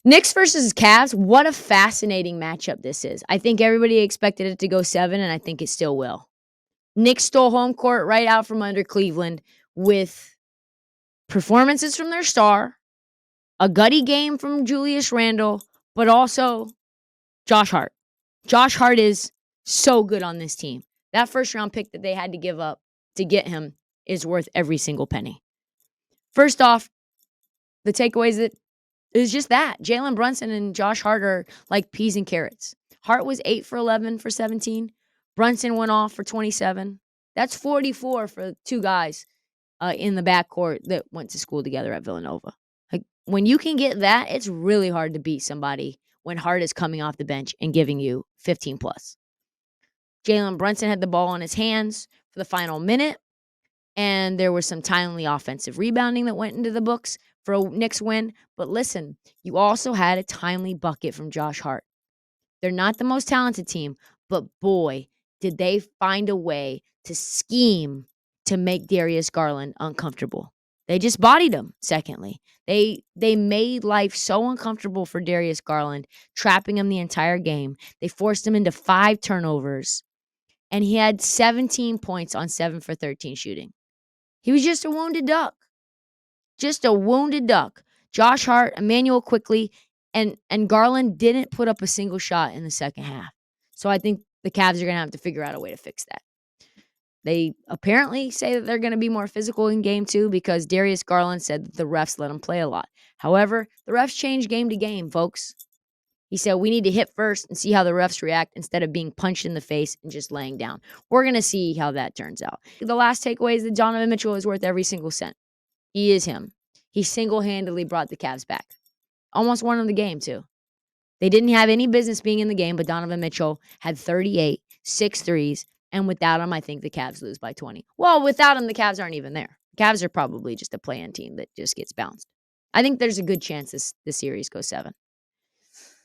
Knicks versus Cavs, what a fascinating matchup this is. I think everybody expected it to go 7, and I think it still will. Knicks stole home court right out from under Cleveland with performances from their star, a gutty game from Julius Randle, but also Josh Hart. Josh Hart is so good on this team. That first round pick that they had to give up to get him is worth every single penny. First off, the takeaways that is just that Jalen Brunson and Josh Hart are like peas and carrots. Hart was 8 for 11 for 17. Brunson went off for 27. That's 44 for two guys in the backcourt that went to school together at Villanova. Like when you can get that, it's really hard to beat somebody when Hart is coming off the bench and giving you 15 plus. Jalen Brunson had the ball in his hands for the final minute, and there was some timely offensive rebounding that went into the books for a Knicks win. But listen, you also had a timely bucket from Josh Hart. They're not the most talented team, but boy, did they find a way to scheme to make Darius Garland uncomfortable. They just bodied him, secondly. They made life so uncomfortable for Darius Garland, trapping him the entire game. They forced him into 5 turnovers, and he had 17 points on 7 for 13 shooting. He was just a wounded duck. Just a wounded duck. Josh Hart, Emmanuel quickly, and Garland didn't put up a single shot in the second half. So I think the Cavs are going to have to figure out a way to fix that. They apparently say that they're going to be more physical in game 2 because Darius Garland said that the refs let him play a lot. However, the refs change game to game, folks. He said we need to hit first and see how the refs react instead of being punched in the face and just laying down. We're going to see how that turns out. The last takeaway is that Donovan Mitchell is worth every single cent. He is him. He single-handedly brought the Cavs back. Almost won them the game, too. They didn't have any business being in the game, but Donovan Mitchell had 38, 6 threes, and without him, I think the Cavs lose by 20. Well, without him, the Cavs aren't even there. Cavs are probably just a play-in team that just gets bounced. I think there's a good chance this series goes 7.